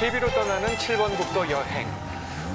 TV로 떠나는 7번 국도 여행.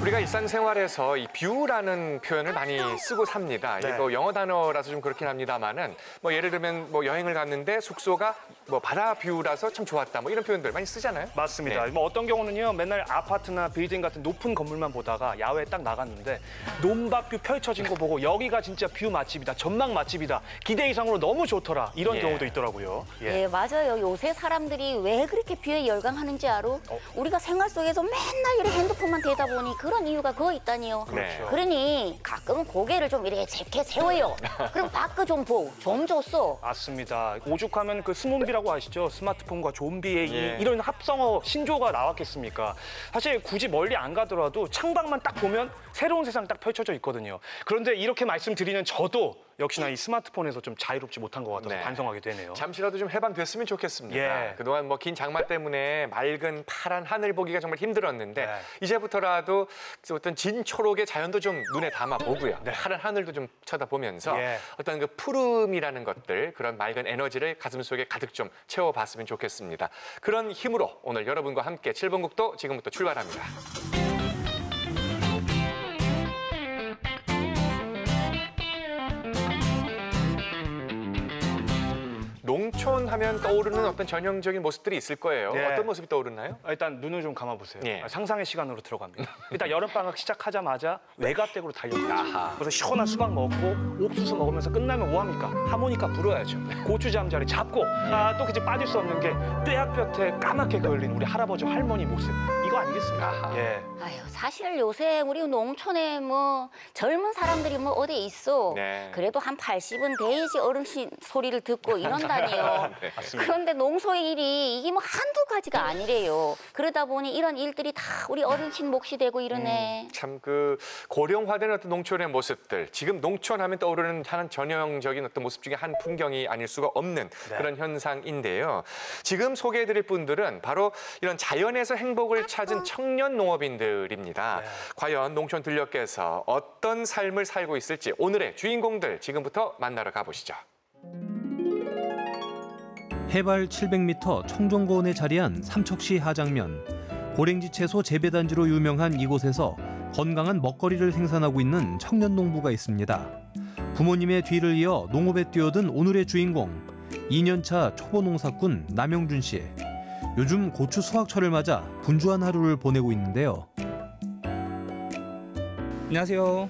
우리가 일상생활에서 이 뷰라는 표현을 많이 쓰고 삽니다. 네. 이거 영어 단어라서 좀 그렇긴 합니다만은 뭐 예를 들면 뭐 여행을 갔는데 숙소가 뭐 바다 뷰라서 참 좋았다. 뭐 이런 표현들 많이 쓰잖아요. 맞습니다. 네. 뭐 어떤 경우는요, 맨날 아파트나 빌딩 같은 높은 건물만 보다가 야외에 딱 나갔는데 논밭뷰 펼쳐진 거 보고 여기가 진짜 뷰 맛집이다, 전망 맛집이다, 기대 이상으로 너무 좋더라, 이런 예. 경우도 있더라고요. 예, 맞아요. 요새 사람들이 왜 그렇게 뷰에 열광하는지 알아? 우리가 생활 속에서 맨날 이렇게 핸드폰만 대다 보니 그런 이유가 그거 있다니요. 네. 그러니 가끔은 고개를 좀 이렇게 재게 세워요. 그럼 밖을 좀 보고 좀 줬어. 맞습니다. 오죽하면 그 스몬비라고 아시죠? 스마트폰과 좀비의 예. 이런 합성어 신조어가 나왔겠습니까? 사실 굳이 멀리 안 가더라도 창밖만 딱 보면 새로운 세상 딱 펼쳐져 있거든요. 그런데 이렇게 말씀드리는 저도 역시나 이 스마트폰에서 좀 자유롭지 못한 것 같아서 네. 반성하게 되네요. 잠시라도 좀 해방됐으면 좋겠습니다. 예. 그동안 뭐 긴 장마 때문에 맑은 파란 하늘 보기가 정말 힘들었는데 네. 이제부터라도 어떤 진초록의 자연도 좀 눈에 담아 보고요. 파란 하늘도 좀 쳐다보면서 예. 어떤 그 푸름이라는 것들, 그런 맑은 에너지를 가슴 속에 가득 좀 채워봤으면 좋겠습니다. 그런 힘으로 오늘 여러분과 함께 7번 국도 지금부터 출발합니다. 농촌 하면 떠오르는 어떤 전형적인 모습들이 있을 거예요. 네. 어떤 모습이 떠오르나요? 일단 눈을 좀 감아보세요. 예. 상상의 시간으로 들어갑니다. 일단 여름방학 시작하자마자 외가댁으로 달려가죠. 아하. 그래서 시원한 수박 먹고 옥수수 먹으면서 끝나면 뭐합니까? 하모니카 불어야죠. 고추 잠자리 잡고 또 이제 빠질 수 없는 게 뙤약볕에 까맣게 그을린 우리 할아버지 할머니 모습. 이거 아니겠습니까? 아하. 예. 아유, 사실 요새 우리 농촌에 뭐 젊은 사람들이 뭐 어디 있어. 네. 그래도 한 80은 돼야지 어르신 소리를 듣고 이런다니요. 네. 맞습니다. 그런데 농소의 일이 이게 뭐 한두 가지가 아니래요. 그러다 보니 이런 일들이 다 우리 어르신 몫이 되고 이러네. 참 그 고령화된 어떤 농촌의 모습들, 지금 농촌 하면 떠오르는 한 전형적인 어떤 모습 중에 한 풍경이 아닐 수가 없는 그런 현상인데요. 지금 소개해드릴 분들은 바로 이런 자연에서 행복을 찾은 청년 농업인들입니다. 과연 농촌 들녘에서 어떤 삶을 살고 있을지 오늘의 주인공들 지금부터 만나러 가보시죠. 해발 700m 청정고원에 자리한 삼척시 하장면. 고랭지 채소 재배단지로 유명한 이곳에서 건강한 먹거리를 생산하고 있는 청년 농부가 있습니다. 부모님의 뒤를 이어 농업에 뛰어든 오늘의 주인공, 2년차 초보 농사꾼 남영준 씨. 요즘 고추 수확철을 맞아 분주한 하루를 보내고 있는데요. 안녕하세요.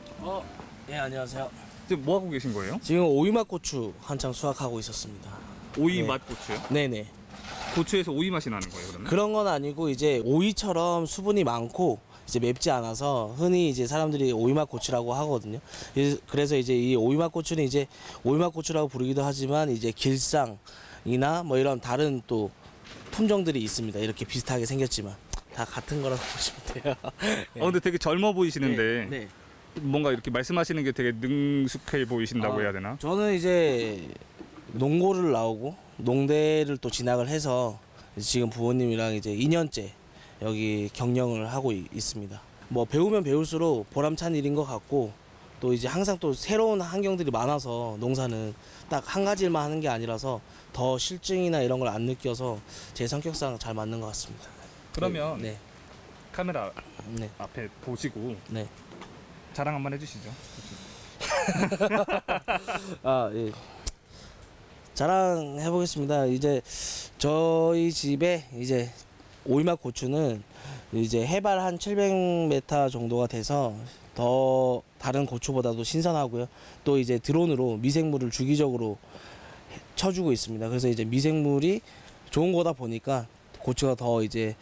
네, 안녕하세요. 지금 뭐 하고 계신 거예요? 지금 오이맛 고추 한창 수확하고 있었습니다. 오이 네. 맛 고추요? 네네. 고추에서 오이 맛이 나는 거예요, 그러면? 그런 건 아니고 이제 오이처럼 수분이 많고 이제 맵지 않아서 흔히 이제 사람들이 오이맛 고추라고 하거든요. 그래서 이제 이 오이맛 고추는 이제 오이맛 고추라고 부르기도 하지만 이제 길상이나 뭐 이런 다른 또 품종들이 있습니다. 이렇게 비슷하게 생겼지만 다 같은 거라고 보시면 돼요. 네. 근데 되게 젊어 보이시는데 네. 뭔가 이렇게 말씀하시는 게 되게 능숙해 보이신다고 해야 되나? 저는 이제 농고를 나오고 농대를 또 진학을 해서 지금 부모님이랑 이제 2년째 여기 경영을 하고 있습니다. 뭐 배우면 배울수록 보람찬 일인 것 같고 또 이제 항상 또 새로운 환경들이 많아서 농사는 딱 한 가지 일만 하는 게 아니라서 더 실증이나 이런 걸 안 느껴서 제 성격상 잘 맞는 것 같습니다. 그러면 네. 카메라 네. 앞에 보시고 네. 자랑 한번 해주시죠. 예. 자랑해 보겠습니다. 이제 저희 집에 이제 오이맛 고추는 이제 해발 한 700m 정도가 돼서 더 다른 고추보다도 신선하고요. 또 이제 드론으로 미생물을 주기적으로 쳐주고 있습니다. 그래서 이제 미생물이 좋은 거다 보니까 고추가 더 이제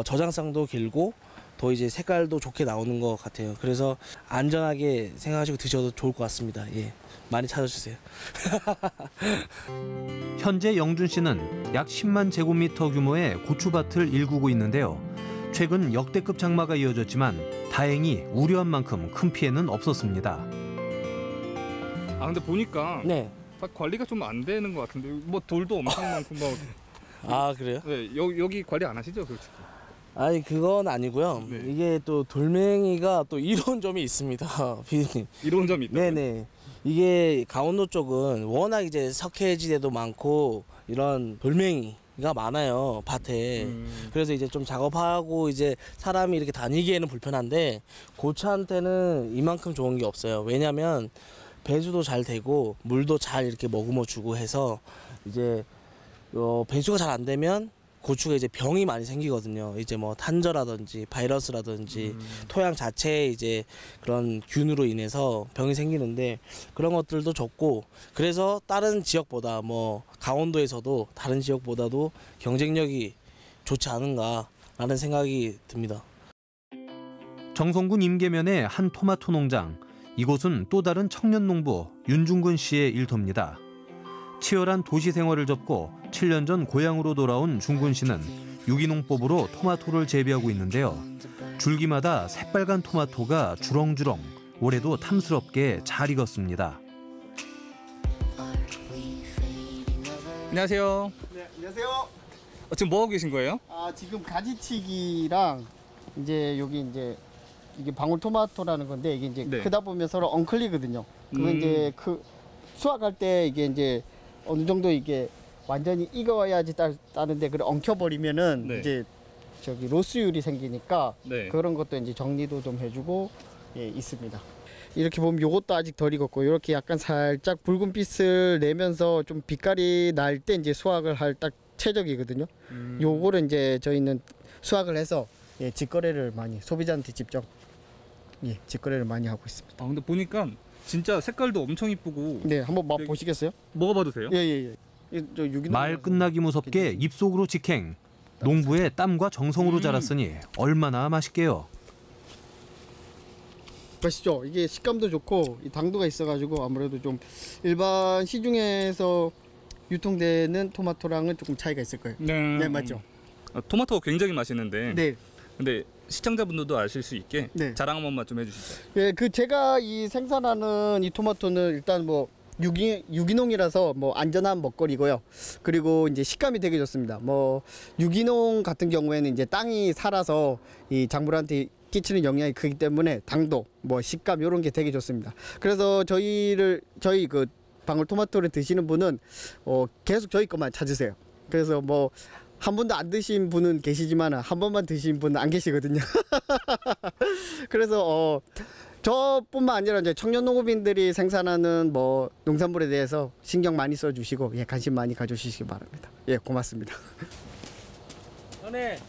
저장성도 길고 더 이제 색깔도 좋게 나오는 것 같아요. 그래서 안전하게 생각하시고 드셔도 좋을 것 같습니다. 예, 많이 찾아주세요. 현재 영준 씨는 약 10만 제곱미터 규모의 고추밭을 일구고 있는데요. 최근 역대급 장마가 이어졌지만 다행히 우려한 만큼 큰 피해는 없었습니다. 아 근데 보니까 네. 관리가 좀 안 되는 것 같은데 뭐 돌도 엄청 많고 뭐 아, 그래요? 네, 여기 관리 안 하시죠, 솔직히? 아니, 그건 아니고요. 네. 이게 또 돌멩이가 또 이런 점이 있습니다, 피디님. 이런 점이 있다. 네네. 이게 강원도 쪽은 워낙 이제 석회지대도 많고 이런 돌멩이 많아요, 밭에. 그래서 이제 좀 작업하고 이제 사람이 이렇게 다니기에는 불편한데 고추한테는 이만큼 좋은 게 없어요. 왜냐면 배수도 잘 되고 물도 잘 이렇게 머금어 주고 해서 이제 배수가 잘 안 되면 고추가 이제 병이 많이 생기거든요. 이제 뭐 탄저라든지 바이러스라든지 토양 자체에 이제 그런 균으로 인해서 병이 생기는데 그런 것들도 적고 그래서 다른 지역보다 뭐 강원도에서도 다른 지역보다도 경쟁력이 좋지 않은가라는 생각이 듭니다. 정선군 임계면의 한 토마토 농장. 이곳은 또 다른 청년 농부 윤중근 씨의 일터입니다. 치열한 도시 생활을 접고 7년 전 고향으로 돌아온 중근 씨는 유기농법으로 토마토를 재배하고 있는데요. 줄기마다 새빨간 토마토가 주렁주렁 올해도 탐스럽게 잘 익었습니다. 안녕하세요. 네, 안녕하세요. 지금 뭐 하고 계신 거예요? 지금 가지치기랑 이제 여기 이제 이게 방울토마토라는 건데 이게 이제 네. 크다 보면 서로 엉클리거든요. 그거 이제 수확할 때 이게 이제 어느 정도 이게 완전히 익어야지 따는데 그걸 엉켜버리면은 네. 이제 저기 로스율이 생기니까 네. 그런 것도 이제 정리도 좀 해주고 있습니다. 이렇게 보면 요것도 아직 덜 익었고 이렇게 약간 살짝 붉은빛을 내면서 좀 빛깔이 날 때 이제 수확을 할 딱 최적이거든요. 요거를 이제 저희는 수확을 해서 직거래를 많이 소비자한테 직접 직거래를 많이 하고 있습니다. 근데 보니까 진짜 색깔도 엄청 이쁘고. 네, 한번 맛 보시겠어요? 먹어봐도 돼요? 예. 저 유기농 말 끝나기 무섭게 입속으로 직행. 농부의 땀과 정성으로 자랐으니 얼마나 맛있게요. 맛있죠? 이게 식감도 좋고 이 당도가 있어가지고 아무래도 좀 일반 시중에서 유통되는 토마토랑은 조금 차이가 있을 거예요. 네, 맞죠? 토마토가 굉장히 맛있는데. 네. 근데 시청자분들도 아실 수 있게 네. 자랑 한 번만 좀 해주시죠. 예, 제가 이 생산하는 이 토마토는 일단 뭐 유기농이라서 뭐 안전한 먹거리고요. 그리고 이제 식감이 되게 좋습니다. 뭐 유기농 같은 경우에는 이제 땅이 살아서 이 작물한테 끼치는 영향이 크기 때문에 당도, 뭐 식감 이런 게 되게 좋습니다. 그래서 저희 그 방울토마토를 드시는 분은 계속 저희 것만 찾으세요. 그래서 뭐 한 번도 안 드신 분은 계시지만 한 번만 드신 분은 안 계시거든요. 그래서 저뿐만 아니라 이제 청년 농업인들이 생산하는 뭐 농산물에 대해서 신경 많이 써주시고 관심 많이 가져주시기 바랍니다. 예, 고맙습니다. 네,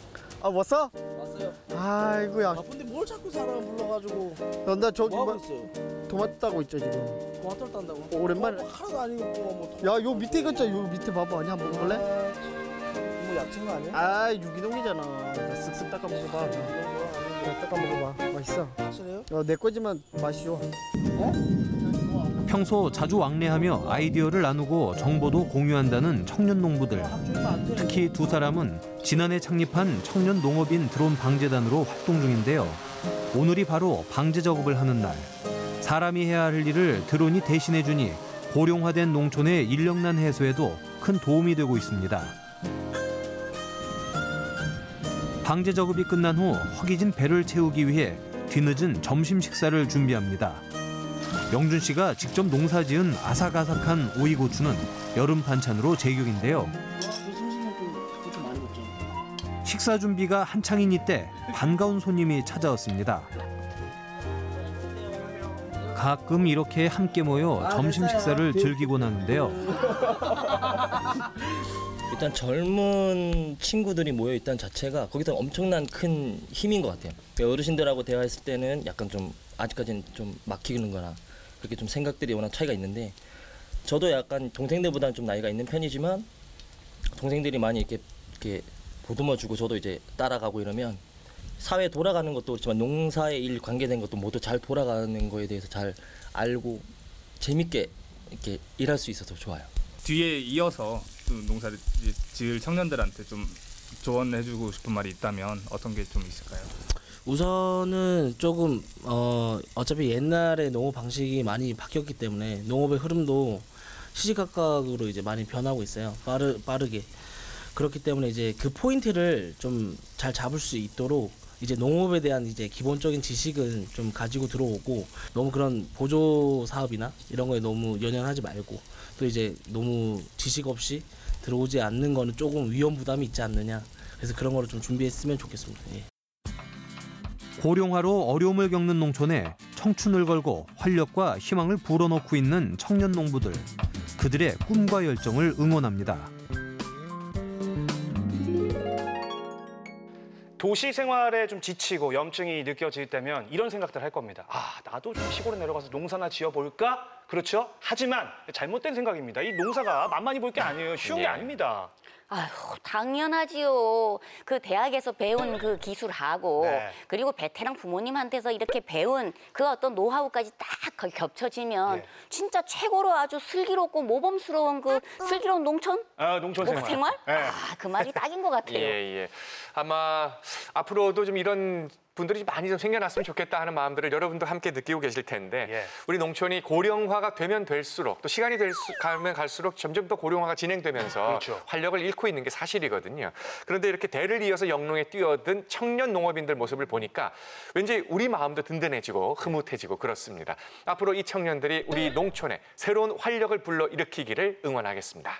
뭐 써? 왔어요. 아이고야. 바쁜데 뭘 자꾸 사람 불러가지고 나 저기 뭐 하고 있어요? 토마토 따고 있죠 지금. 토마토를 딴다고? 오랜만에. 하나도 아니고 뭐. 야, 요 밑에 있죠. 요 밑에 봐봐. 아니 한번 볼래? 뭐 약친 거 아니야? 유기농이잖아. 자, 쓱쓱 닦아 먹어봐. 자, 닦아 먹어봐. 맛있어. 확실해요? 내 거지만 맛이 좋아. 평소 자주 왕래하며 아이디어를 나누고 정보도 공유한다는 청년 농부들. 특히 두 사람은 지난해 창립한 청년 농업인 드론 방재단으로 활동 중인데요. 오늘이 바로 방제 작업을 하는 날. 사람이 해야 할 일을 드론이 대신해주니 고령화된 농촌의 인력난 해소에도 큰 도움이 되고 있습니다. 방제 작업이 끝난 후 허기진 배를 채우기 위해 뒤늦은 점심 식사를 준비합니다. 영준 씨가 직접 농사지은 아삭아삭한 오이고추는 여름 반찬으로 제격인데요. 식사 준비가 한창인 이때 반가운 손님이 찾아왔습니다. 가끔 이렇게 함께 모여 점심 식사를 즐기곤 하는데요. 일단 젊은 친구들이 모여 있다는 자체가 거기서 엄청난 큰 힘인 것 같아요. 어르신들하고 대화했을 때는 약간 좀 아직까지는 좀 막히는 거나 그렇게 좀 생각들이 워낙 차이가 있는데 저도 약간 동생들보다는 좀 나이가 있는 편이지만 동생들이 많이 이렇게 보듬어주고 저도 이제 따라가고 이러면 사회 돌아가는 것도 그렇지만 농사에 일 관계된 것도 모두 잘 돌아가는 거에 대해서 잘 알고 재밌게 이렇게 일할 수 있어서 좋아요. 뒤에 이어서 좀 농사를 지을 청년들한테 좀 조언해주고 싶은 말이 있다면 어떤 게 좀 있을까요? 우선은 조금 어차피 옛날에 농업 방식이 많이 바뀌었기 때문에 농업의 흐름도 시시각각으로 이제 많이 변하고 있어요. 빠르게. 그렇기 때문에 이제 그 포인트를 좀 잘 잡을 수 있도록 이제 농업에 대한 이제 기본적인 지식은 좀 가지고 들어오고 너무 그런 보조 사업이나 이런 거에 너무 연연하지 말고 또 이제 너무 지식 없이 들어오지 않는 거는 조금 위험 부담이 있지 않느냐. 그래서 그런 거를 좀 준비했으면 좋겠습니다. 예. 고령화로 어려움을 겪는 농촌에 청춘을 걸고 활력과 희망을 불어넣고 있는 청년 농부들. 그들의 꿈과 열정을 응원합니다. 도시 생활에 좀 지치고 염증이 느껴질 때면 이런 생각들 할 겁니다. 아, 나도 좀 시골에 내려가서 농사나 지어볼까? 그렇죠? 하지만 잘못된 생각입니다. 이 농사가 만만히 볼 게 아니에요. 쉬운 게 아닙니다. 아휴, 당연하지요. 그 대학에서 배운 그 기술하고 네. 그리고 베테랑 부모님한테서 이렇게 배운 그 어떤 노하우까지 딱 거기 겹쳐지면 네. 진짜 최고로 아주 슬기롭고 모범스러운 그 슬기로운 농촌? 농촌 생활. 네. 아, 그 말이 딱인 것 같아요. 예. 아마 앞으로도 좀 이런 분들이 좀 많이 좀 생겨났으면 좋겠다 하는 마음들을 여러분도 함께 느끼고 계실 텐데 예. 우리 농촌이 고령화가 되면 될수록 또 시간이 가면 갈수록 점점 더 고령화가 진행되면서 그렇죠. 활력을 잃고 있는 게 사실이거든요. 그런데 이렇게 대를 이어서 영농에 뛰어든 청년 농업인들 모습을 보니까 왠지 우리 마음도 든든해지고 흐뭇해지고 그렇습니다. 앞으로 이 청년들이 우리 농촌에 새로운 활력을 불러일으키기를 응원하겠습니다.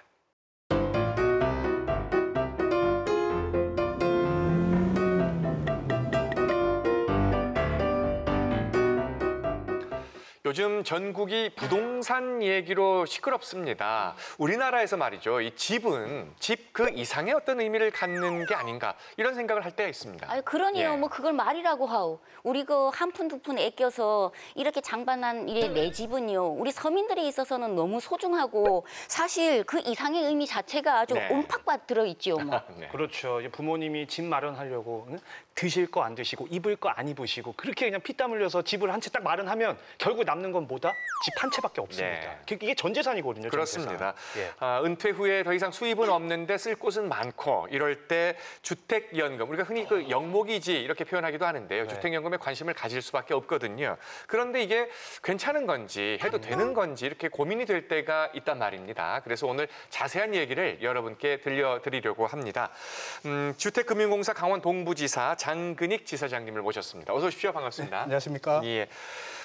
요즘 전국이 부동산 얘기로 시끄럽습니다. 우리나라에서 말이죠. 이 집은 집 그 이상의 어떤 의미를 갖는 게 아닌가 이런 생각을 할 때가 있습니다. 아니 그러니요. 예. 뭐 그걸 말이라고 하오. 우리 그 한 푼 두 푼 아껴서 이렇게 장반한 이래 내 집은요. 우리 서민들에 있어서는 너무 소중하고 사실 그 이상의 의미 자체가 아주 네. 옴팍 들어있지요. 뭐. 네. 그렇죠. 이제 부모님이 집 마련하려고 드실 거 안 드시고 입을 거 안 입으시고 그렇게 그냥 피땀 흘려서 집을 한 채 딱 마련하면 결국 남는 건 뭐다? 집 한 채밖에 없습니다. 네. 이게 전 재산이거든요. 전 그렇습니다. 재산. 예. 은퇴 후에 더 이상 수입은 없는데 쓸 곳은 많고 이럴 때 주택연금, 우리가 흔히 그 영목이지 이렇게 표현하기도 하는데요. 네. 주택연금에 관심을 가질 수밖에 없거든요. 그런데 이게 괜찮은 건지 해도 되는 건지 이렇게 고민이 될 때가 있단 말입니다. 그래서 오늘 자세한 얘기를 여러분께 들려드리려고 합니다. 주택금융공사 강원 동부지사 장근익 지사장님을 모셨습니다. 어서 오십시오. 반갑습니다. 네, 안녕하십니까? 예.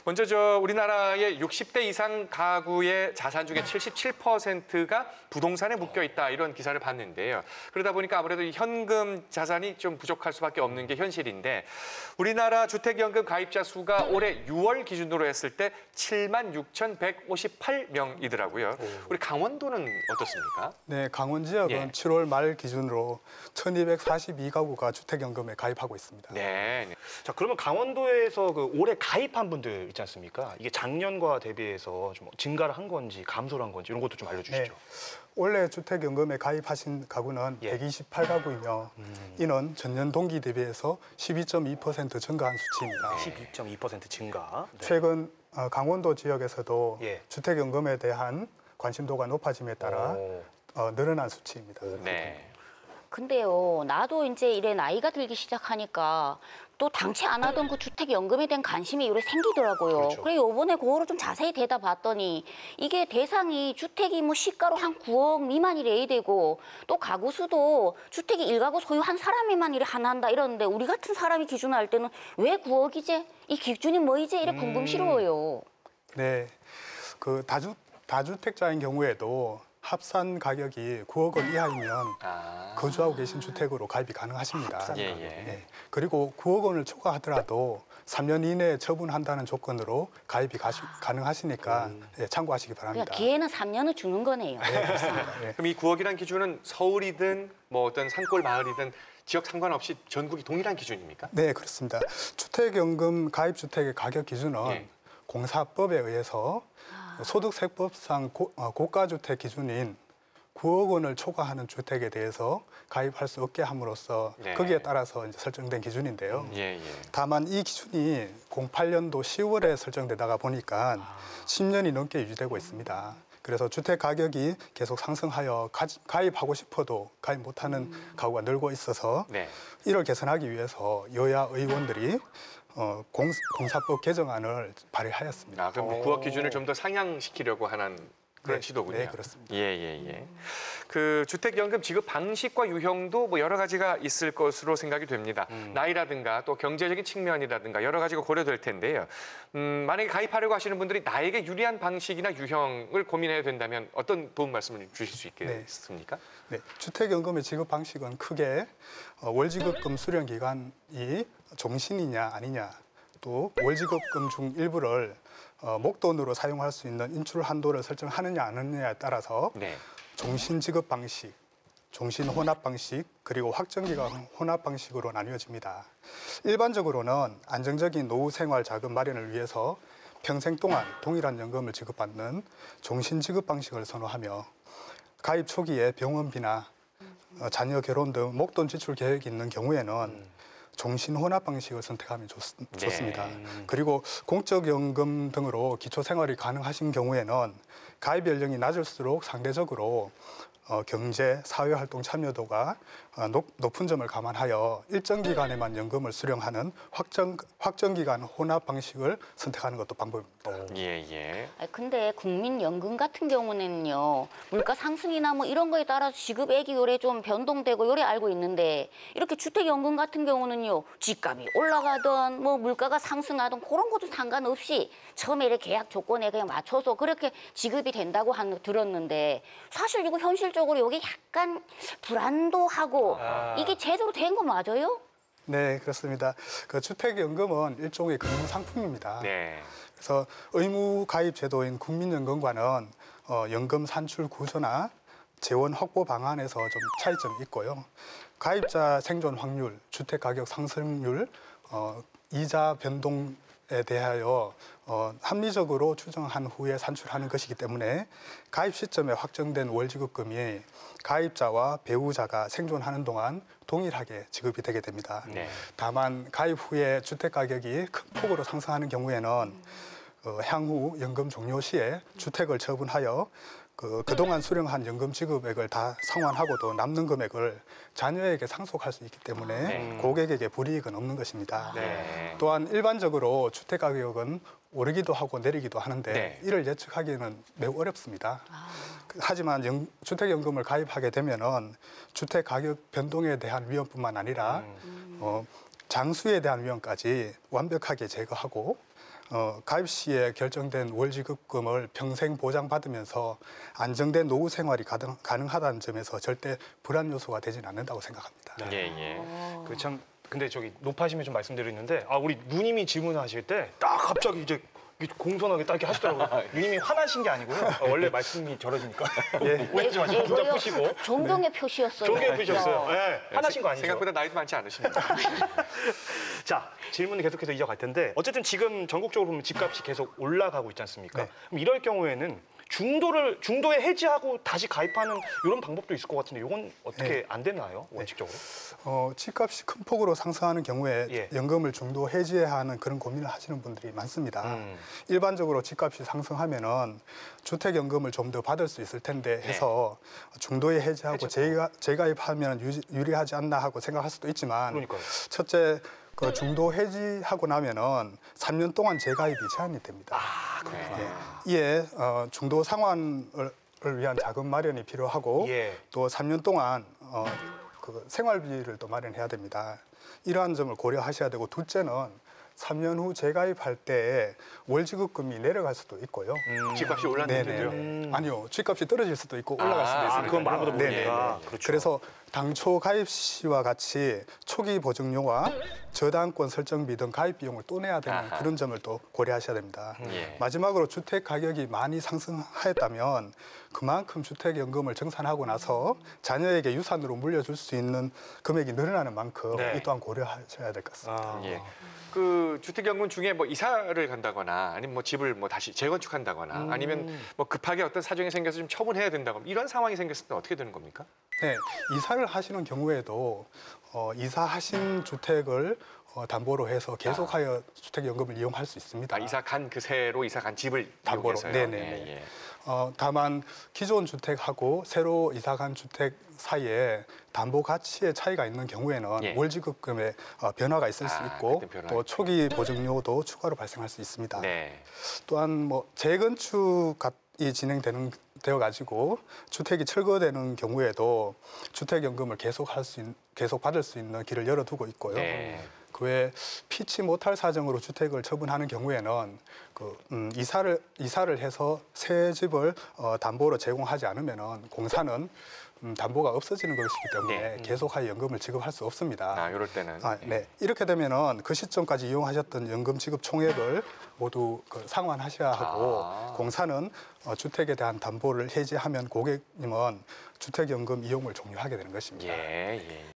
먼저 우리나라의 60대 이상 가구의 자산 중에 77%가 부동산에 묶여 있다 이런 기사를 봤는데요. 그러다 보니까 아무래도 이 현금 자산이 좀 부족할 수밖에 없는 게 현실인데 우리나라 주택연금 가입자 수가 올해 6월 기준으로 했을 때 76,158명이더라고요. 우리 강원도는 어떻습니까? 네, 강원 지역은 예. 7월 말 기준으로 1,242가구가 주택연금에 가입하고 있습니다. 네. 자, 그러면 강원도에서 그 올해 가입한 분들 있지 않습니까? 이게 작년과 대비해서 좀 증가를 한 건지 감소를 한 건지 이런 것도 좀 알려주시죠. 네. 올해 주택연금에 가입하신 가구는 예. 128가구이며 이는 전년 동기 대비해서 12.2% 증가한 수치입니다. 12.2% 증가. 네. 최근 강원도 지역에서도 예. 주택연금에 대한 관심도가 높아짐에 따라 오. 늘어난 수치입니다. 네. 근데요, 나도 이제 이래 나이가 들기 시작하니까 또 당최 안 하던 그 주택연금에 대한 관심이 요래 생기더라고요. 그렇죠. 그래 요번에 그거를 좀 자세히 대답봤더니 이게 대상이 주택이 뭐 시가로 한 9억 미만이래야 되고 또 가구 수도 주택이 1가구 소유한 사람이만 이래 하나 한다 이러는데 우리 같은 사람이 기준을 할 때는 왜 9억이지? 이 기준이 뭐이지? 이래 궁금스러워요. 네, 그 다주택자인 경우에도 합산 가격이 9억 원 이하이면 거주하고 계신 주택으로 가입이 가능하십니다. 예. 네. 그리고 9억 원을 초과하더라도 3년 이내에 처분한다는 조건으로 가입이 가능하시니까 예, 참고하시기 바랍니다. 그러니까 기회는 3년을 주는 거네요. 그럼 이 9억이라는 기준은 서울이든 뭐 어떤 산골 마을이든 지역 상관없이 전국이 동일한 기준입니까? 네, 그렇습니다. 주택연금 가입주택의 가격 기준은 예. 공사법에 의해서 소득세법상 고가주택 기준인 9억 원을 초과하는 주택에 대해서 가입할 수 없게 함으로써 네. 거기에 따라서 이제 설정된 기준인데요. 예. 다만 이 기준이 08년도 10월에 설정되다가 보니까 10년이 넘게 유지되고 있습니다. 그래서 주택 가격이 계속 상승하여 가입하고 싶어도 가입 못하는 가구가 늘고 있어서 네. 이를 개선하기 위해서 여야 의원들이 공사법 개정안을 발의하였습니다. 그럼 9억 기준을 좀 더 상향시키려고 하는 그런 네, 시도군요. 네, 그렇습니다. 예. 그 주택연금 지급 방식과 유형도 뭐 여러 가지가 있을 것으로 생각이 됩니다. 나이라든가 또 경제적인 측면이라든가 여러 가지가 고려될 텐데요. 만약에 가입하려고 하시는 분들이 나에게 유리한 방식이나 유형을 고민해야 된다면 어떤 도움 말씀을 주실 수 있겠습니까? 네, 주택연금의 지급 방식은 크게 월지급금 수령 기간이 종신이냐 아니냐, 또 월지급금 중 일부를 목돈으로 사용할 수 있는 인출 한도를 설정하느냐 안 하느냐에 따라서 네. 종신 지급 방식, 종신 혼합 방식, 그리고 확정기간 혼합 방식으로 나뉘어집니다. 일반적으로는 안정적인 노후 생활 자금 마련을 위해서 평생 동안 동일한 연금을 지급받는 종신 지급 방식을 선호하며, 가입 초기에 병원비나 자녀 결혼 등 목돈 지출 계획이 있는 경우에는 종신 혼합 방식을 선택하면 좋습니다. 그리고 공적연금 등으로 기초생활이 가능하신 경우에는 가입 연령이 낮을수록 상대적으로 경제, 사회활동 참여도가 높은 점을 감안하여 일정 기간에만 연금을 수령하는 확정기간 혼합 방식을 선택하는 것도 방법입니다. 예. 근데 국민연금 같은 경우는요, 물가 상승이나 뭐 이런 거에 따라서 지급액이 요래 좀 변동되고 요래 알고 있는데, 이렇게 주택연금 같은 경우는요, 집값이 올라가든 뭐 물가가 상승하든 그런 것도 상관없이 처음에 이렇게 계약 조건에 그냥 맞춰서 그렇게 지급이 된다고 들었는데, 사실 이거 현실적으로 이게 약간 불안도하고 이게 제대로 된 거 맞아요? 네, 그렇습니다. 그 주택연금은 일종의 금융상품입니다. 네. 그래서 의무 가입 제도인 국민연금과는 연금 산출 구조나 재원 확보 방안에서 좀 차이점이 있고요. 가입자 생존 확률, 주택 가격 상승률, 이자 변동에 대하여 합리적으로 추정한 후에 산출하는 것이기 때문에 가입 시점에 확정된 월지급금이 가입자와 배우자가 생존하는 동안 동일하게 지급이 되게 됩니다. 네. 다만 가입 후에 주택 가격이 큰 폭으로 상승하는 경우에는 향후 연금 종료 시에 주택을 처분하여 그동안 수령한 연금 지급액을 다 상환하고도 남는 금액을 자녀에게 상속할 수 있기 때문에 고객에게 불이익은 없는 것입니다. 네. 또한 일반적으로 주택 가격은 오르기도 하고 내리기도 하는데 네. 이를 예측하기는 매우 어렵습니다. 하지만 주택연금을 가입하게 되면은 주택 가격 변동에 대한 위험뿐만 아니라 장수에 대한 위험까지 완벽하게 제거하고 가입 시에 결정된 월지급금을 평생 보장받으면서 안정된 노후 생활이 가능하다는 점에서 절대 불안 요소가 되지는 않는다고 생각합니다. 예. 근데 저기 높아심에 좀 말씀드리는데, 우리 누님이 질문하실 때 딱 갑자기 이제 공손하게 딱 이렇게 하시더라고요. 누님이 화나신 게 아니고요. 원래 말씀이 저러지니까. 오해하지 마시고 눈 푸시고. 존경의 표시였어요. 존경의 표시였어요. 네, 화나신 거 아니죠? 생각보다 나이도 많지 않으십니다. 자, 질문을 계속해서 이어갈 텐데, 어쨌든 지금 전국적으로 보면 집값이 계속 올라가고 있지 않습니까? 네. 그럼 이럴 경우에는 중도에 해지하고 다시 가입하는 이런 방법도 있을 것 같은데, 이건 어떻게 안 되나요, 원칙적으로? 집값이 큰 폭으로 상승하는 경우에 예. 연금을 중도 해지해야 하는 그런 고민을 하시는 분들이 많습니다. 일반적으로 집값이 상승하면은 주택연금을 좀 더 받을 수 있을 텐데 해서 중도에 해지하고 재가입하면 유리하지 않나 하고 생각할 수도 있지만, 그러니까요. 첫째, 중도 해지하고 나면은 3년 동안 재가입이 제한이 됩니다. 이에 중도 상환을 위한 자금 마련이 필요하고 또 3년 동안 생활비를 또 마련해야 됩니다. 이러한 점을 고려하셔야 되고, 둘째는 3년 후 재가입할 때 월지급금이 내려갈 수도 있고요. 집값이 올랐는데요. 아니요, 집값이 떨어질 수도 있고 올라갈 수도 있습니다. 그건 말보다 모르니까. 그렇죠. 그래서 당초 가입 시와 같이 초기 보증료와 저당권 설정비 등 가입 비용을 또 내야 되는 그런 점을 또 고려하셔야 됩니다. 마지막으로 주택 가격이 많이 상승하였다면 그만큼 주택연금을 정산하고 나서 자녀에게 유산으로 물려줄 수 있는 금액이 늘어나는 만큼 이 또한 고려하셔야 될 것 같습니다. 그 주택연금 중에 뭐 이사를 간다거나 아니면 뭐 집을 뭐 다시 재건축한다거나 아니면 뭐 급하게 어떤 사정이 생겨서 좀 처분해야 된다거나 이런 상황이 생겼을 때 어떻게 되는 겁니까? 네, 이사를 하시는 경우에도 이사하신 주택을 담보로 해서 계속하여 주택연금을 이용할 수 있습니다. 이사 간 새로 이사 간 집을 담보로. 이용해서요? 네네. 다만 기존 주택하고 새로 이사간 주택 사이에 담보 가치의 차이가 있는 경우에는 월지급금에 변화가 있을 수 있고 또 초기 보증료도 추가로 발생할 수 있습니다. 또한 뭐 재건축 이 되어 가지고 주택이 철거되는 경우에도 주택연금을 계속 받을 수 있는 길을 열어두고 있고요. 네. 그 외에 피치 못할 사정으로 주택을 처분하는 경우에는 이사를 해서 새 집을 담보로 제공하지 않으면은 공사는 담보가 없어지는 것이기 때문에 계속하여 연금을 지급할 수 없습니다. 이럴 때는. 네. 이렇게 되면은 그 시점까지 이용하셨던 연금 지급 총액을 모두 상환하셔야 하고 공사는 주택에 대한 담보를 해지하면 고객님은 주택연금 이용을 종료하게 되는 것입니다. 예.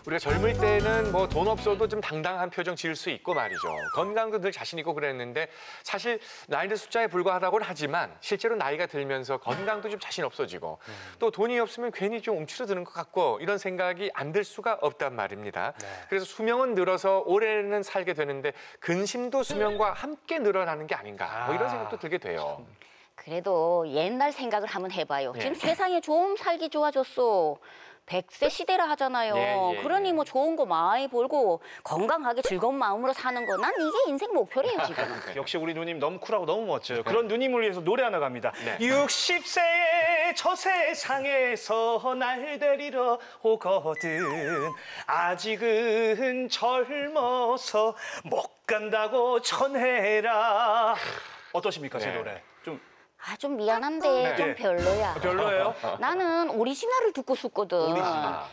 우리가 젊을 때는 뭐 돈 없어도 좀 당당한 표정 지을 수 있고 말이죠. 건강도 늘 자신 있고 그랬는데 사실 나이는 숫자에 불과하다고는 하지만 실제로 나이가 들면서 건강도 좀 자신 없어지고 또 돈이 없으면 괜히 좀 움츠러드는 것 같고 이런 생각이 안 들 수가 없단 말입니다. 그래서 수명은 늘어서 오래는 살게 되는데 근심도 수명과 함께 늘어나는 게 아닌가 뭐 이런 생각도 들게 돼요. 그래도 옛날 생각을 한번 해봐요. 지금 세상에 좀 살기 좋아졌어. 100세 시대라 하잖아요. 그러니 뭐 좋은 거 많이 벌고 건강하게 즐거운 마음으로 사는 거 난 이게 인생 목표래요 지금. 역시 우리 누님 너무 쿨하고 너무 멋져요. 그런 누님을 위해서 노래 하나 갑니다. 60세의 저 세상에서 날 데리러 오거든 아직은 젊어서 못 간다고 전해라. 어떠십니까 제 노래? 좀 미안한데 좀 별로야. 별로예요? 나는 오리지널을 듣고 싶거든.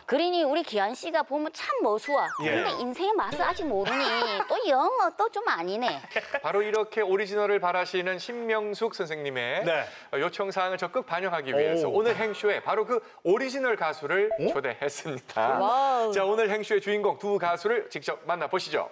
그러니 우리 기한 씨가 보면 참 멋수아. 근데 인생의 맛을 아직 모르니 또 영어 또 좀 아니네. 바로 이렇게 오리지널을 바라시는 신명숙 선생님의 요청사항을 적극 반영하기 위해서 오늘 행쇼에 바로 그 오리지널 가수를 초대했습니다. 자, 오늘 행쇼의 주인공 두 가수를 직접 만나보시죠.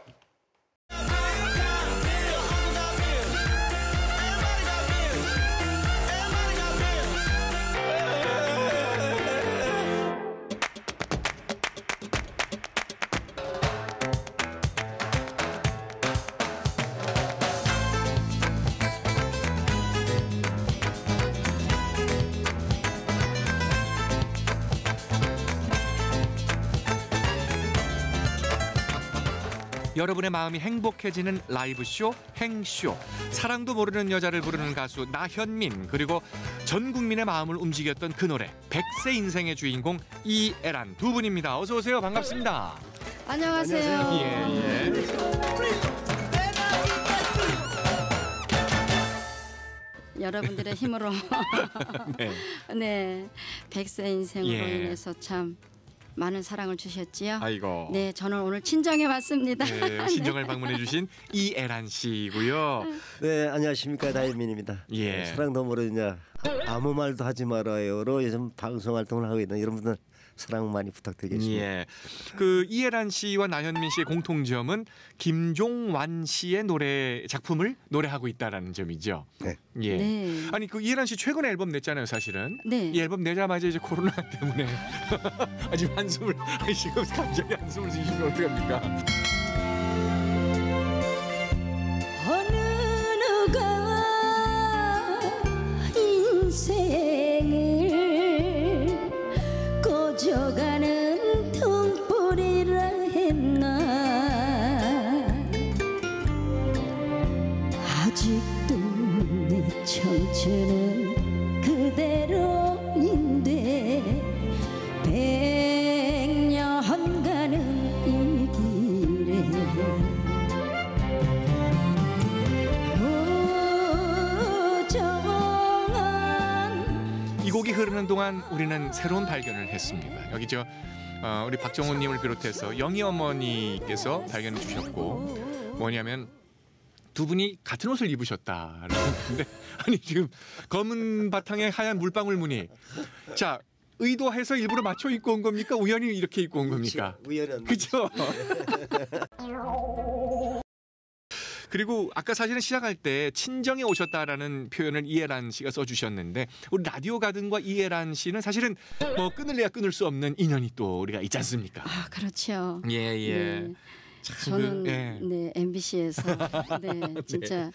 여러분의 마음이 행복해지는 라이브쇼 행쇼. 사랑도 모르는 여자를 부르는 가수 나현민 그리고 전 국민의 마음을 움직였던 그 노래 100세 인생의 주인공 이애란 두 분입니다. 어서 오세요. 반갑습니다. 안녕하세요. 여러분들의 힘으로 네, 100세 인생으로 인해서 참 많은 사랑을 주셨지요. 아이고. 네, 저는 오늘 친정에 왔습니다. 네, 친정을 방문해 주신 이애란 씨고요. 네, 안녕하십니까. 나현민입니다. 사랑도 모르냐 아무 말도 하지 말아요로 요즘 방송 활동을 하고 있는 여러분들 사랑 많이 부탁드리겠습니다. 그 이애란 씨와 나현민 씨의 공통점은 김종완 씨의 노래 작품을 노래하고 있다라는 점이죠. 네. 아니 그 이애란 씨 최근에 앨범 냈잖아요, 사실은. 네. 이 앨범 내자마자 이제 코로나 때문에 지금 한숨을 지금 갑자기 한숨을 쉬시면 어떡합니까? 어느 누가 인생을 꺼져가는 등불이라 했나 아직도 내 청춘은 그대로인데 100년 가는 이 길에 이 곡이 흐르는 동안 우리는 새로운 발견을 했습니다. 여기 우리 박정호님을 비롯해서 영희 어머니께서 발견해 주셨고 뭐냐면 두 분이 같은 옷을 입으셨다라는 건데 아니 지금 검은 바탕에 하얀 물방울 무늬 자 의도해서 일부러 맞춰 입고 온 겁니까? 우연히 이렇게 입고 온 겁니까? 우연한 그렇죠. 그리고 아까 사실은 시작할 때 친정에 오셨다라는 표현을 이혜란 씨가 써주셨는데 우리 라디오 가든과 이혜란 씨는 사실은 뭐 끊을래야 끊을 수 없는 인연이 또 우리가 있지 않습니까? 아, 그렇죠. 예. 네. 저는 네, MBC에서 네, 진짜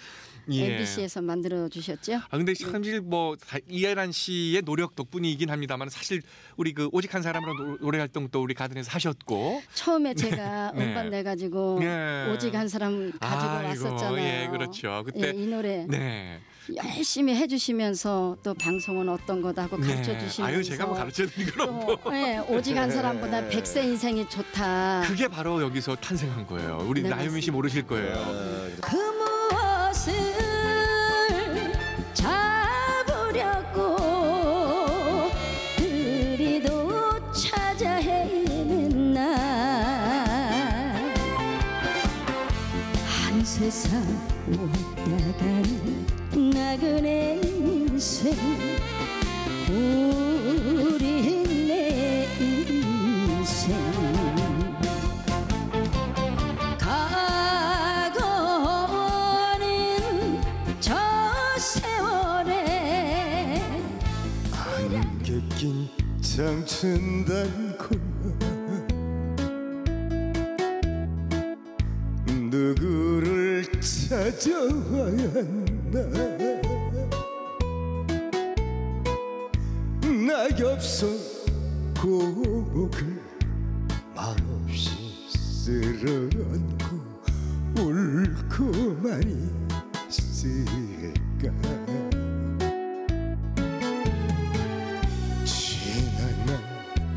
MBC에서 만들어 주셨죠. 아 근데 사실 뭐 이혜란 씨의 노력 덕분이긴 합니다만 사실 우리 그 오직 한 사람으로 노래 활동도 우리 가든에서 하셨고 처음에 제가 네. 음반 내 가지고 네. 오직 한 사람 가지고 왔었잖아요. 예, 그렇죠. 그때 이 노래 네. 열심히 해주시면서 또 방송은 어떤 거다고 가르쳐 주시면서 아유 제가 뭐 가르쳐 드린 건 없고. 네, 오직 한 사람보다 100세 인생이 좋다. 그게 바로 여기서 탄생한 거예요. 우리 네, 나유민 씨 모르실 거예요. 그 무엇을 잡으려고 그리도 찾아 헤매는 날 한 세상 못 나가는 나그네 인생 우리 내 인생 가고는 저 세월에 안개 낀 장춘단고 누구를 찾아와야 한다 낙엽서 고목을 말없이 쓸어안고 울고만 있을까 지나간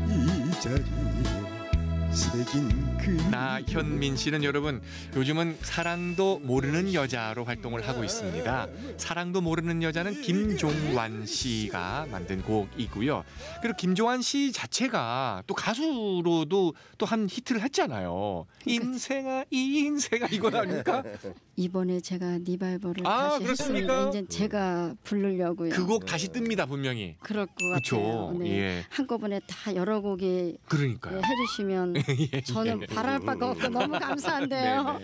이 자리에 새긴 그 나현민 씨는 여러분 요즘은 사랑도 모르는 여자로 활동을 하고 있습니다. 사랑도 모르는 여자는 김종완 씨가 만든 곡이고요. 그리고 김종완 씨 자체가 또 가수로도 또 한 히트를 했잖아요. 인생아 인생아 이거 아닙니까? 이번에 제가 리바이벌을 아, 다시 그렇습니까? 했습니다. 이제 제가 부르려고요. 그 곡 다시 뜹니다 분명히. 그럴 것 그쵸? 같아요. 네. 예. 한꺼번에 다 여러 곡이 그러니까요. 네, 해주시면 저는 바랄 바가 없고 너무 감사한데요.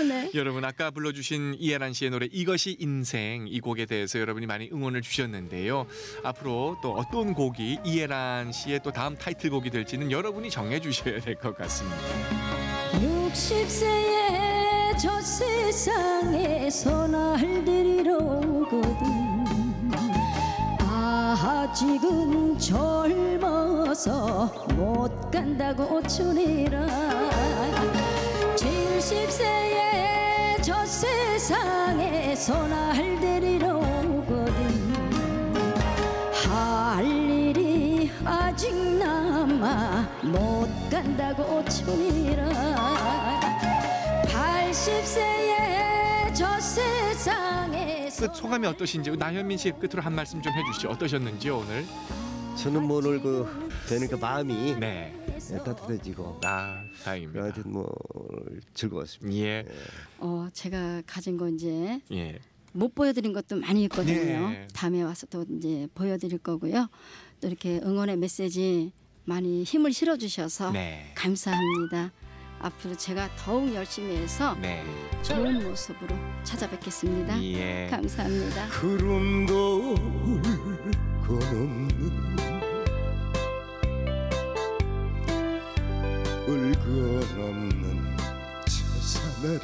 네. 여러분 아까 불러주신 이혜란 씨의 노래 이것이 인생 이 곡에 대해서 여러분이 많이 응원을 주셨는데요. 앞으로 또 어떤 곡이 이혜란 씨의 또 다음 타이틀곡이 될지는 여러분이 정해주셔야 될 것 같습니다. 60세에 저 세상에서 날 데리러 오거든 아직은 젊어서 못 간다고 촌이라 70세에 저 세상에서 날 데리러 오거든 할 일이 아직 남아 못 간다고 촌이라 80세에 저 세상에서 끝 소감이 어떠신지 나현민 씨 끝으로 한 말씀 좀 해주시죠. 어떠셨는지요 오늘? 저는 뭐 오늘 그 되니까 마음이 네. 따뜻해지고 다행입니다. 하여튼 뭐 즐거웠습니다. 예. 제가 가진 거 이제 예. 못 보여드린 것도 많이 있거든요. 네. 다음에 와서 또 이제 보여드릴 거고요. 또 이렇게 응원의 메시지 많이 힘을 실어주셔서 네. 감사합니다. 앞으로 제가 더욱 열심히 해서 네. 좋은 모습으로 찾아뵙겠습니다. 예. 감사합니다. 구름도 울고 넘는 울고 넘는 저 산아래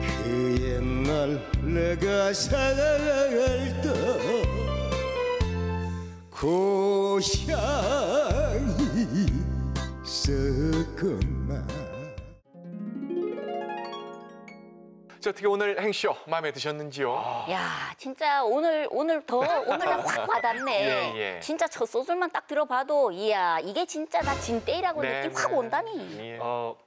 그 옛날 내가 살던 고향이 있었구나. 자, 어떻게 오늘 행쇼 마음에 드셨는지요? 야, 진짜 오늘 확 와닿네. 예. 진짜 첫 소절만 딱 들어봐도 이야, 이게 진짜 나 진떼이라고 네, 느낌 확 네. 온다니. 예.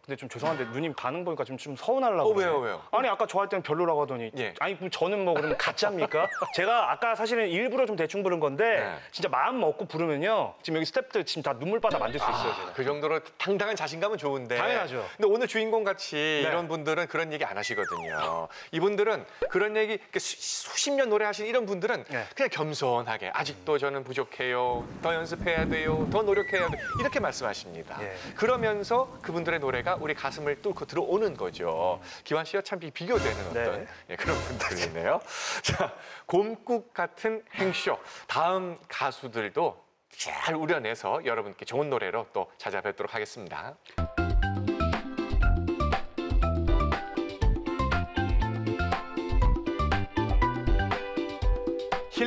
근데 좀 죄송한데 누님 반응 보니까 좀 서운하려고. 왜요? 아니 아까 저 할 때는 별로라고 하더니 예. 아니 그럼 저는 뭐 그러면 가짜입니까? 제가 아까 사실은 일부러 좀 대충 부른 건데 네. 진짜 마음 먹고 부르면요. 지금 여기 스태프들 지금 다 눈물바다 만들 수 있어요. 제가. 그 정도로 당당한 자신감은 좋은데. 당연하죠. 근데 오늘 주인공 같이 네. 이런 분들은 그런 얘기 안 하시거든요. 거예요. 이분들은 그런 얘기 수십 년 노래하신 이런 분들은 네. 그냥 겸손하게 아직도 저는 부족해요. 더 연습해야 돼요. 더 노력해야 돼요. 이렇게 말씀하십니다. 예. 그러면서 그분들의 노래가 우리 가슴을 뚫고 들어오는 거죠. 기완 씨와 참 비교되는 어떤 네. 예, 그런 분들이네요. 자, 곰국 같은 행쇼. 다음 가수들도 잘 우려내서 여러분께 좋은 노래로 또 찾아뵙도록 하겠습니다.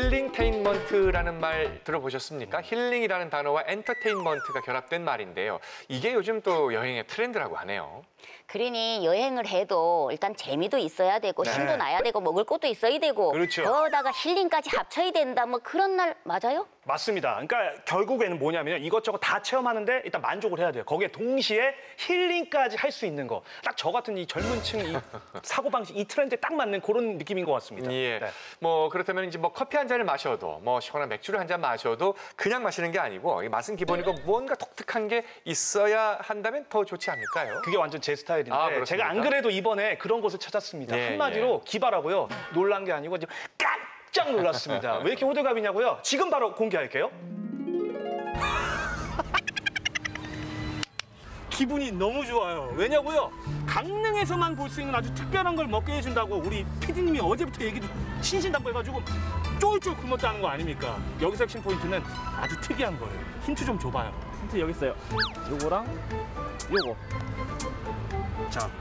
힐링테인먼트라는 말 들어보셨습니까? 힐링이라는 단어와 엔터테인먼트가 결합된 말인데요. 이게 요즘 또 여행의 트렌드라고 하네요. 그러니 여행을 해도 일단 재미도 있어야 되고 네. 힘도 나야 되고 먹을 것도 있어야 되고 그렇죠. 거기다가 힐링까지 합쳐야 된다. 뭐 그런 날 맞아요? 맞습니다. 그러니까 결국에는 뭐냐면 이것저것 다 체험하는데 일단 만족을 해야 돼요. 거기에 동시에 힐링까지 할 수 있는 거. 딱 저 같은 이 젊은 층 이 사고방식, 이 트렌드에 딱 맞는 그런 느낌인 것 같습니다. 예. 네. 뭐 그렇다면 이제 뭐 커피 한 잔을 마셔도 뭐 시원한 맥주를 한 잔 마셔도 그냥 마시는 게 아니고 이 맛은 기본이고 뭔가 독특한 게 있어야 한다면 더 좋지 않을까요? 그게 완전 제 스타일인데 그렇습니까? 제가 안 그래도 이번에 그런 곳을 찾았습니다. 예, 한마디로 기발하고요. 놀란 게 아니고 좀 깜짝 놀랐습니다. 왜 이렇게 호들갑이냐고요? 지금 바로 공개할게요. 기분이 너무 좋아요. 왜냐고요? 강릉에서만 볼 수 있는 아주 특별한 걸 먹게 해준다고 우리 PD님이 어제부터 얘기 신신당부해가지고 쫄쫄 굶었다는 거 아닙니까? 여기서 핵심 포인트는 아주 특이한 거예요. 힌트 좀 줘봐요. 힌트 여기 있어요. 요거랑 요거. 자,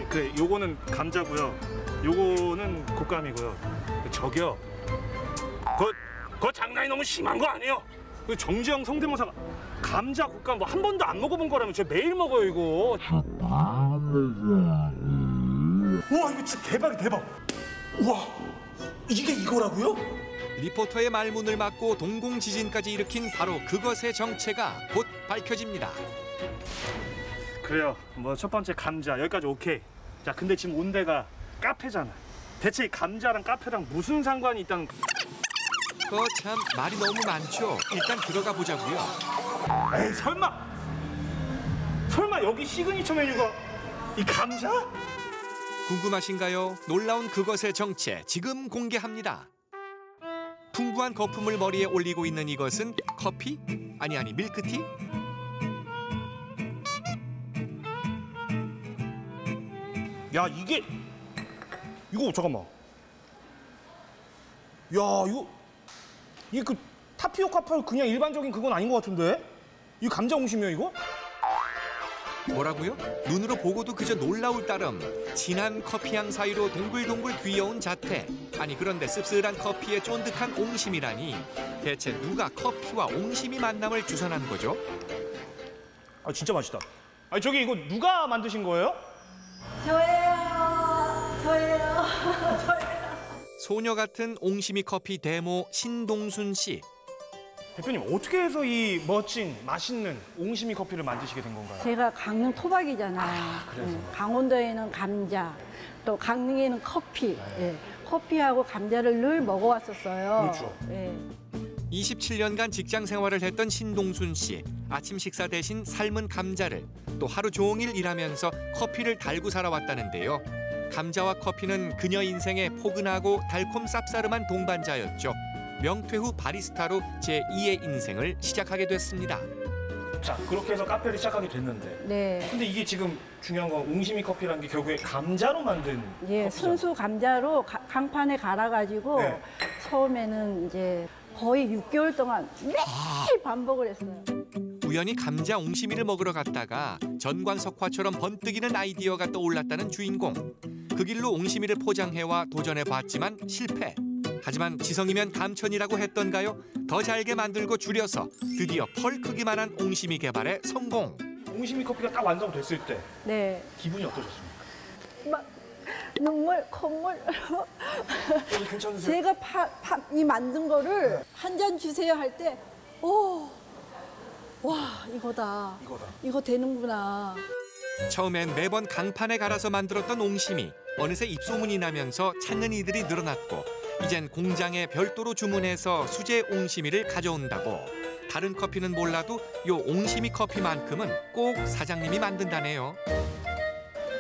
그래, 요거는 감자고요. 요거는 곶감이고요. 저기요, 그거 장난이 너무 심한 거 아니에요? 그 정지영 성대모사가 감자 곶감 뭐 한 번도 안 먹어본 거라면 저 매일 먹어요 이거. 우와 이거 진짜 대박이 대박. 우와 이게 이거라고요? 리포터의 말문을 막고 동공 지진까지 일으킨 바로 그것의 정체가 곧 밝혀집니다. 그래요. 뭐 첫 번째 감자 여기까지 오케이. 자 근데 지금 온 데가 카페잖아. 대체 이 감자랑 카페랑 무슨 상관이 있다는? 참 말이 너무 많죠. 일단 들어가 보자고요. 에이 설마 여기 시그니처 메뉴가 이 감자? 궁금하신가요? 놀라운 그것의 정체 지금 공개합니다. 풍부한 거품을 머리에 올리고 있는 이것은 커피? 아니 밀크티? 야 이거 잠깐만. 야 이게 그 타피오카 펄 그냥 일반적인 그건 아닌 것 같은데? 이 감자 옹심이야 이거? 뭐라고요? 눈으로 보고도 그저 놀라울 따름. 진한 커피향 사이로 동글동글 귀여운 자태. 아니 그런데 씁쓸한 커피에 쫀득한 옹심이라니. 대체 누가 커피와 옹심이 만남을 주선한 거죠? 아 진짜 맛있다. 아니 저기 이거 누가 만드신 거예요? 저예요. 소녀 같은 옹심이 커피 데모 신동순 씨. 대표님 어떻게 해서 이 멋진 맛있는 옹심이 커피를 만드시게 된 건가요? 제가 강릉 토박이잖아요. 그래서. 강원도에는 감자, 또 강릉에는 커피. 예. 커피하고 감자를 늘 먹어왔었어요. 그렇죠. 예. 27년간 직장 생활을 했던 신동순 씨. 아침 식사 대신 삶은 감자를 또 하루 종일 일하면서 커피를 달고 살아왔다는데요. 감자와 커피는 그녀 인생의 포근하고 달콤 쌉싸름한 동반자였죠. 명퇴 후 바리스타로 제2의 인생을 시작하게 됐습니다. 자 그렇게 해서 카페를 시작하게 됐는데. 네. 근데 이게 지금 중요한 건 옹심이 커피라는 게 결국에 감자로 만든 예, 커피잖아요. 순수 감자로 강판에 갈아가지고 네. 처음에는 이제 거의 6개월 동안 매일 반복을 했어요. 우연히 감자 옹심이를 먹으러 갔다가 전관석화처럼 번뜩이는 아이디어가 떠올랐다는 주인공. 그 길로 옹심이를 포장해와 도전해봤지만 실패. 하지만 지성이면 감천이라고 했던가요? 더 잘게 만들고 줄여서 드디어 펄 크기만한 옹심이 개발에 성공. 옹심이 커피가 딱 완성됐을 때 네. 기분이 어떠셨습니까? 막 눈물, 콧물. 괜찮으세요? 제가 이 만든 거를 한 잔 주세요 할 때, 와, 이거다. 이거 되는구나. 처음엔 매번 강판에 갈아서 만들었던 옹심이 어느새 입소문이 나면서 찾는 이들이 늘어났고 이젠 공장에 별도로 주문해서 수제 옹심이를 가져온다고. 다른 커피는 몰라도 요 옹심이 커피만큼은 꼭 사장님이 만든다네요.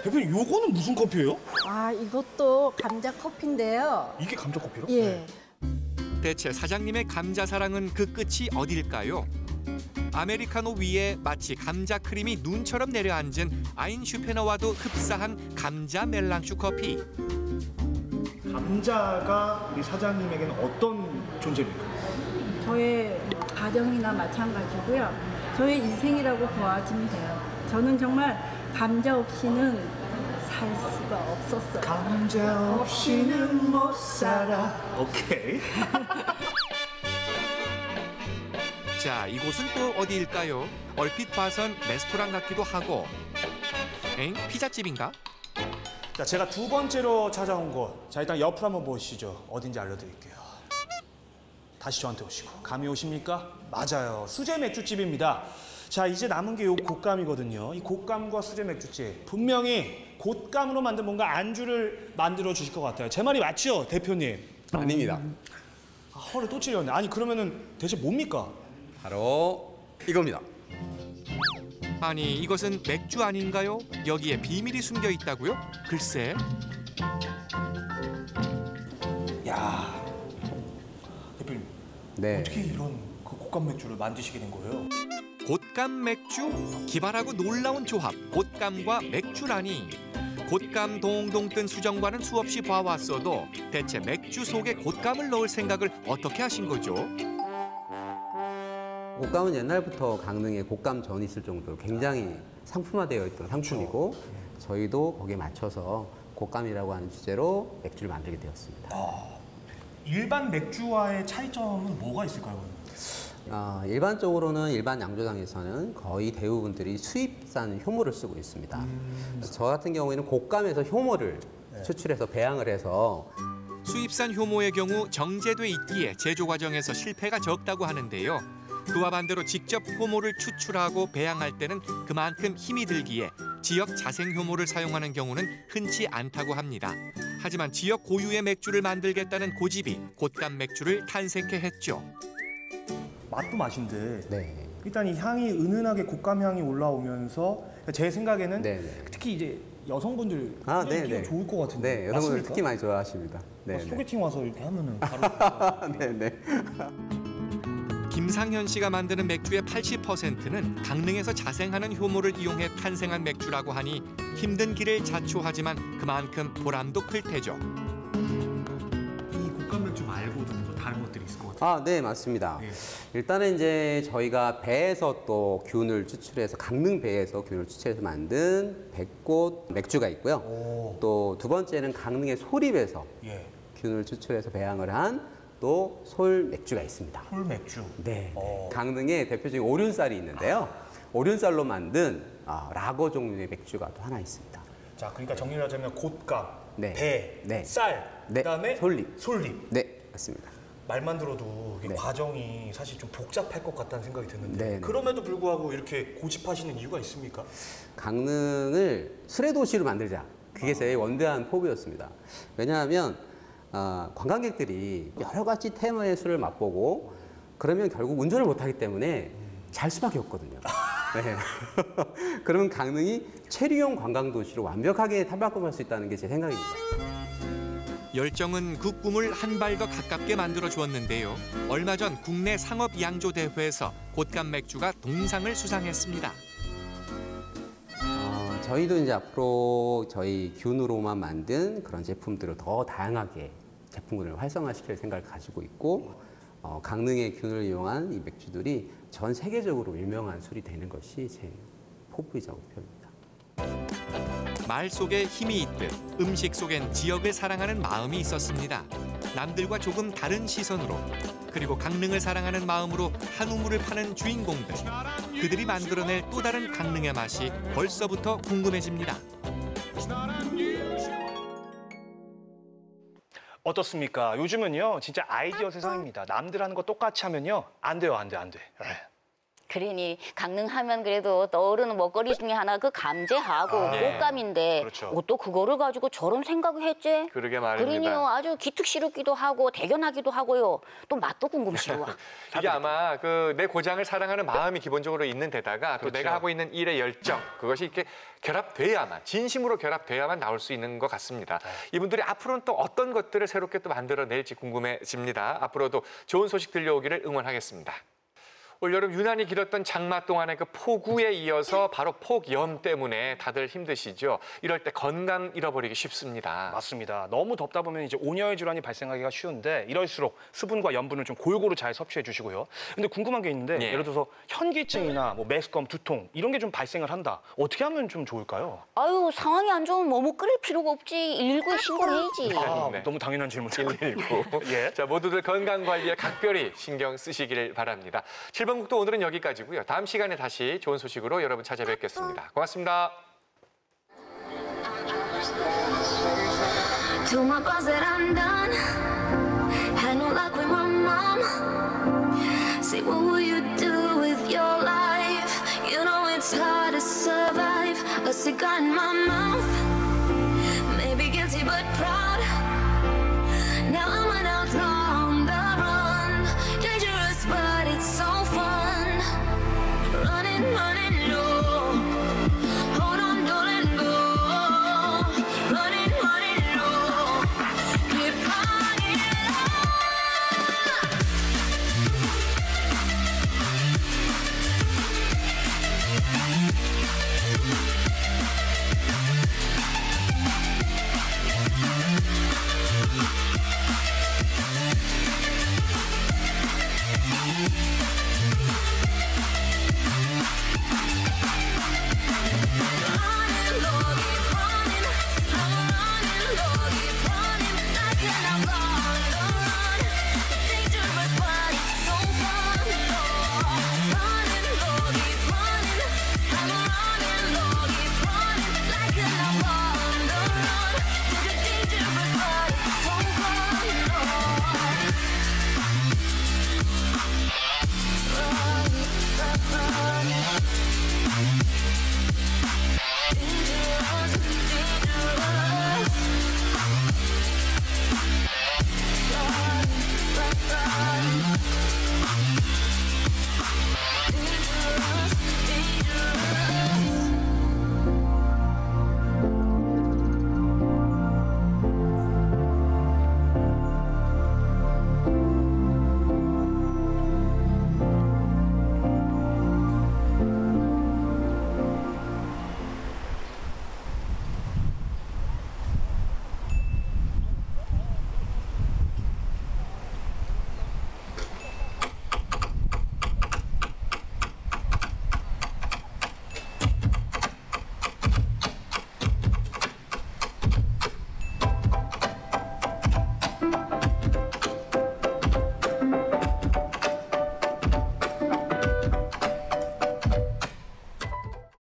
대표님, 요거는 무슨 커피예요? 아, 이것도 감자 커피인데요. 이게 감자 커피로? 예. 대체 사장님의 감자 사랑은 그 끝이 어딜까요? 아메리카노 위에 마치 감자 크림이 눈처럼 내려앉은 아인슈페너와도 흡사한 감자 멜랑슈 커피. 감자가 우리 사장님에게는 어떤 존재입니까? 저의 가정이나 마찬가지고요. 저의 인생이라고 보아지면 돼요. 저는 정말 감자 없이는 살 수가 없었어요. 감자 없이는 못 살아. 오케이. 자, 이곳은 또 어디일까요? 얼핏 봐선 레스토랑 같기도 하고. 엥? 피자집인가? 자, 제가 두 번째로 찾아온 곳. 자, 일단 옆으로 한번 보시죠. 어딘지 알려드릴게요. 다시 저한테 오시고. 감이 오십니까? 맞아요. 수제 맥주집입니다. 자, 이제 남은 게 요 곶감이거든요. 이 곶감과 수제 맥주집. 분명히 곶감으로 만든 뭔가 안주를 만들어 주실 것 같아요. 제 말이 맞죠, 대표님? 아닙니다. 아, 허를 또 찔렸네. 아니, 그러면은 대체 뭡니까? 바로 이겁니다. 아니, 이것은 맥주 아닌가요? 여기에 비밀이 숨겨 있다고요? 글쎄. 야, 대표님. 네. 어떻게 이런 그 곶감 맥주를 만드시게 된 거예요? 곶감 맥주? 기발하고 놀라운 조합, 곶감과 맥주라니. 곶감 동동 뜬 수정과는 수없이 봐왔어도 대체 맥주 속에 곶감을 넣을 생각을 어떻게 하신 거죠? 곶감은 옛날부터 강릉에 곶감전이 있을 정도로 굉장히 상품화되어 있던 상품이고 저희도 거기에 맞춰서 곶감이라고 하는 주제로 맥주를 만들게 되었습니다. 일반 맥주와의 차이점은 뭐가 있을까요? 일반적으로는 일반 양조장에서는 거의 대부분들이 수입산 효모를 쓰고 있습니다. 저 같은 경우에는 곶감에서 효모를 추출해서 배양을 해서 수입산 효모의 경우 정제돼 있기에 제조 과정에서 실패가 적다고 하는데요. 그와 반대로 직접 효모를 추출하고 배양할 때는 그만큼 힘이 들기에 지역 자생 효모를 사용하는 경우는 흔치 않다고 합니다. 하지만 지역 고유의 맥주를 만들겠다는 고집이 곶감 맥주를 탄생케 했죠. 맛도 맛인데 네. 일단 이 향이 은은하게 곶감 향이 올라오면서 제 생각에는 특히 이제 여성분들 인기가 좋을 것 같은데. 네, 여성분들 맞습니까? 특히 많이 좋아하십니다. 네, 소개팅 와서 이렇게 하면은 바로. 네네. 김상현 씨가 만드는 맥주의 80%는 강릉에서 자생하는 효모를 이용해 탄생한 맥주라고 하니 힘든 길을 자초하지만 그만큼 보람도 클 테죠. 이 곶감 맥주 말고도 또 다른 것들이 있을 것 같아요. 네, 맞습니다. 일단은 이제 저희가 배에서 또 균을 추출해서 강릉 배에서 균을 추출해서 만든 백꽃 맥주가 있고요. 또 두 번째는 강릉의 소립에서 균을 추출해서 배양을 한 또 솔 맥주가 있습니다. 솔 맥주. 네. 강릉에 대표적인 오륜쌀이 있는데요. 오륜쌀로 만든 라거 종류의 맥주가 또 하나 있습니다. 자, 그러니까 정리를 하자면 곶감, 네. 배, 네. 쌀, 네. 그다음에 솔잎. 네, 맞습니다. 말만 들어도 이게 과정이 사실 좀 복잡할 것 같다는 생각이 드는데 네. 그럼에도 불구하고 이렇게 고집하시는 이유가 있습니까? 강릉을 술의 도시로 만들자. 그게 제 원대한 포부였습니다. 왜냐하면 관광객들이 여러 가지 테마의 술을 맛보고 그러면 결국 운전을 못하기 때문에 잘 수밖에 없거든요. 네. 그러면 강릉이 체류용 관광도시로 완벽하게 탈바꿈할 수 있다는 게 제 생각입니다. 열정은 그 꿈을 한 발더 가깝게 만들어 주었는데요. 얼마 전 국내 상업 양조 대회에서 곶감 맥주가 동상을 수상했습니다. 저희도 이제 앞으로 저희 균으로만 만든 그런 제품들을 더 다양하게 제품군을 활성화시킬 생각을 가지고 있고 강릉의 균을 이용한 이 맥주들이 전 세계적으로 유명한 술이 되는 것이 제 포부이자 목표입니다. 말 속에 힘이 있듯 음식 속엔 지역을 사랑하는 마음이 있었습니다. 남들과 조금 다른 시선으로 그리고 강릉을 사랑하는 마음으로 한우물을 파는 주인공들. 그들이 만들어낼 또 다른 강릉의 맛이 벌써부터 궁금해집니다. 어떻습니까? 요즘은요 진짜 아이디어 세상입니다. 남들 하는 거 똑같이 하면요 안 돼요. 그러니 강릉하면 그래도 떠오르는 먹거리 중에 하나 그 감재하고 네. 꽃감인데 그렇죠. 또 그거를 가지고 저런 생각을 했지? 그러게 말입니다. 그러니요 아주 기특스럽기도 하고 대견하기도 하고요. 또 맛도 궁금스러워. 이게 아마 그 내 고장을 사랑하는 마음이 기본적으로 있는 데다가 또 그렇죠. 내가 하고 있는 일의 열정 그것이 이렇게 결합돼야만 진심으로 결합돼야만 나올 수 있는 것 같습니다. 이분들이 앞으로는 또 어떤 것들을 새롭게 또 만들어낼지 궁금해집니다. 앞으로도 좋은 소식 들려오기를 응원하겠습니다. 올여름 유난히 길었던 장마 동안의 그 폭우에 이어서 바로 폭염 때문에 다들 힘드시죠. 이럴 때 건강 잃어버리기 쉽습니다. 맞습니다. 너무 덥다 보면 이제 온열 질환이 발생하기가 쉬운데 이럴수록 수분과 염분을 좀 골고루 잘 섭취해 주시고요. 근데 궁금한 게 있는데 예. 예를 들어서 현기증이나 뭐 메스꺼움, 두통 이런 게 좀 발생을 한다. 어떻게 하면 좀 좋을까요? 아유 상황이 안 좋으면 머뭇 끓일 필요가 없지. 119에 신고해야지. 네. 너무 당연한 질문. 119. 예. 자, 모두들 건강 관리에 각별히 신경 쓰시길 바랍니다. 7번 국도 오늘은 여기까지고요. 다음 시간에 다시 좋은 소식으로 여러분 찾아뵙겠습니다. 고맙습니다. To my boss that I'm done. Had no luck with my mom. Say, what will you do with your life? You know it's hard to survive. A cigar in my mouth. Maybe guilty but proud.